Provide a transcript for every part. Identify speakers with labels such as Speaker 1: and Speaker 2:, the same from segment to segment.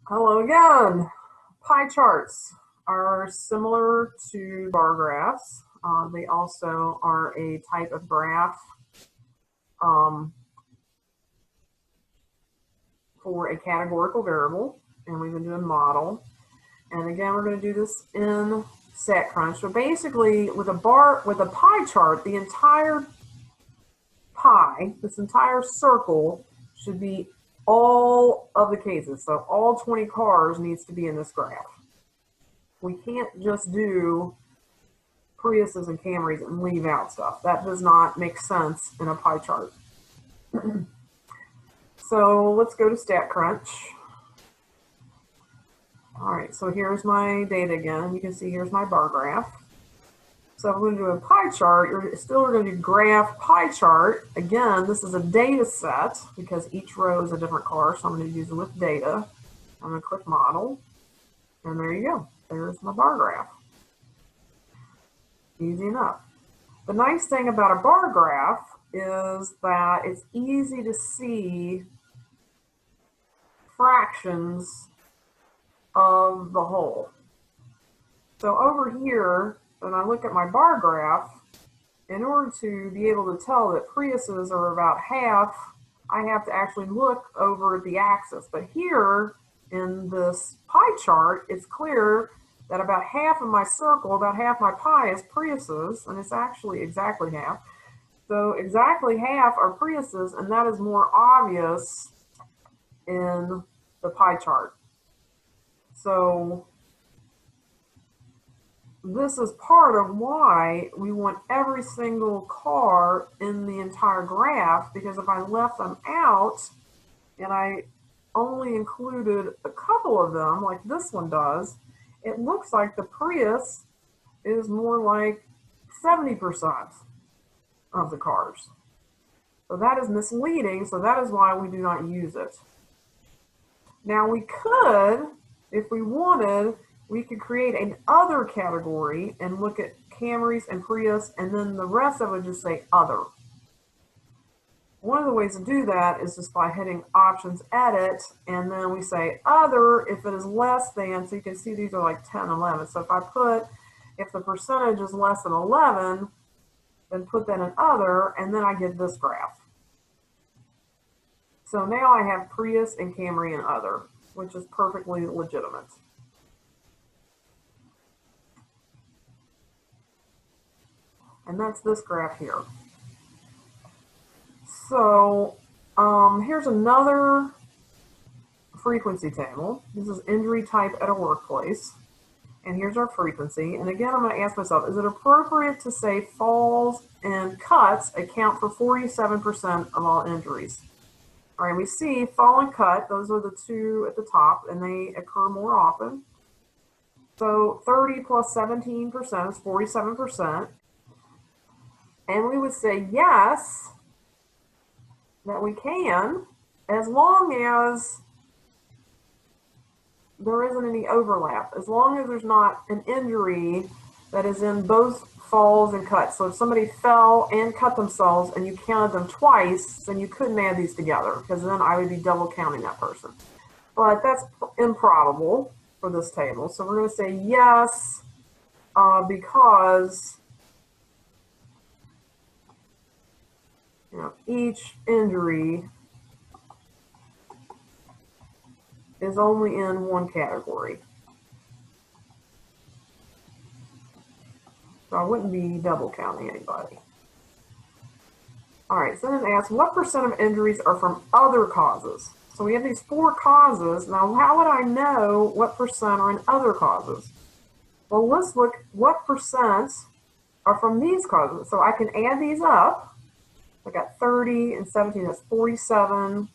Speaker 1: Hello again. Pie charts are similar to bar graphs. They also are a type of graph for a categorical variable, and we've been doing model. And again, we're going to do this in Statcrunch. So basically, with a pie chart, the entire pie, this entire circle, should be all of the cases. So all 20 cars needs to be in this graph. We can't just do Priuses and Camrys and leave out stuff. That does not make sense in a pie chart. So let's go to Statcrunch. All right, so here's my data again. You can see here's my bar graph. So if we're going to do a pie chart, you're still going to do graph pie chart. Again, this is a data set because each row is a different car, so I'm going to use it with data. I'm going to click model, and there you go. There's my bar graph. Easy enough. The nice thing about a bar graph is that it's easy to see fractions of the whole. So over here, when I look at my bar graph, in order to be able to tell that Priuses are about half, I have to actually look over the axis. But here in this pie chart, it's clear that about half of my circle, about half my pie is Priuses, and it's actually exactly half. So exactly half are Priuses, and that is more obvious in the pie chart. So this is part of why we want every single car in the entire graph, because if I left them out and I only included a couple of them, like this one does, it looks like the Prius is more like 70% of the cars. So that is misleading, so that is why we do not use it. Now we could, if we wanted, we could create an other category and look at Camrys and Prius, and then the rest of it would just say other. One of the ways to do that is just by hitting options edit, and then we say other if it is less than, so you can see these are like 10, 11. So if the percentage is less than 11, then put that in other, and then I get this graph. So now I have Prius and Camry and other, which is perfectly legitimate. And that's this graph here. So here's another frequency table. This is injury type at a workplace. And here's our frequency. And again, I'm going to ask myself, is it appropriate to say falls and cuts account for 47% of all injuries? All right, we see fall and cut. Those are the two at the top, and they occur more often. So 30 plus 17% is 47%. And we would say yes, that we can, as long as there isn't any overlap, as long as there's not an injury that is in both falls and cuts. So if somebody fell and cut themselves and you counted them twice, then you couldn't add these together, because then I would be double counting that person. But that's improbable for this table. So we're going to say yes, because each injury is only in one category. So I wouldn't be double counting anybody. All right, so then it asks, what percent of injuries are from other causes? So we have these 4 causes. Now, how would I know what percent are in other causes? Well, let's look what percent are from these causes. So I can add these up. I got 30 and 17, that's 47.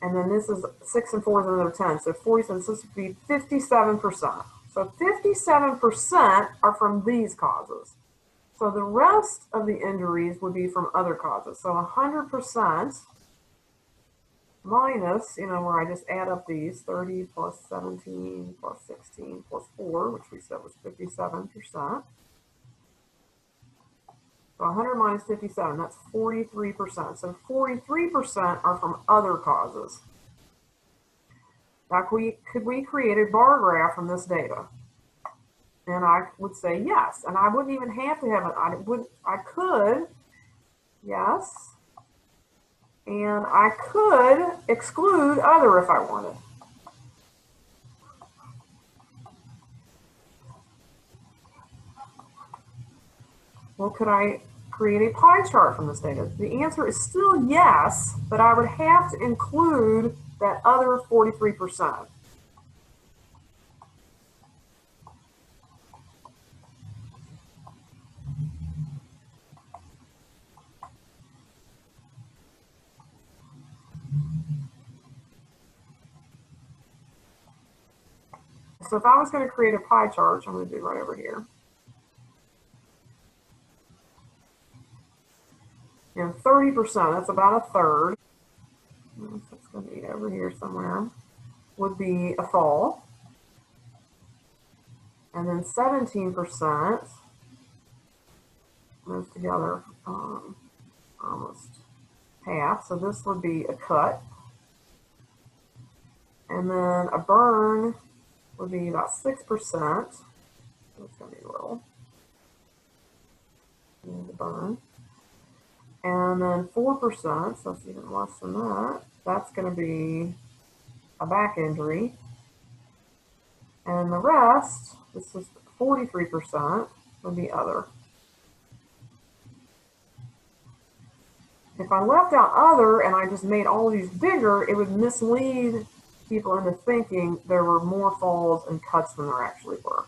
Speaker 1: And then this is 6 and 4 is another 10. So 47, so this would be 57%. So 57% are from these causes. So the rest of the injuries would be from other causes. So 100% minus, where I just add up these, 30 plus 17 plus 16 plus 4, which we said was 57%. So 100 minus 57, that's 43%. So 43% are from other causes. Now, could we create a bar graph from this data? And I would say yes. And I wouldn't even have to have it. I could, yes. And I could exclude other if I wanted. Well, could I create a pie chart from this data? The answer is still yes, but I would have to include that other 43%. So if I was going to create a pie chart, which I'm going to do right over here, and 30%, that's about a third, so it's going to be over here somewhere, would be a fall. And then 17% moves together almost half. So this would be a cut. And then a burn would be about 6%. So it's going to be a little. And a burn. And then 4%, so it's even less than that. That's going to be a back injury. And the rest, this is 43%, would be other. If I left out other and I just made all these bigger, it would mislead people into thinking there were more falls and cuts than there actually were.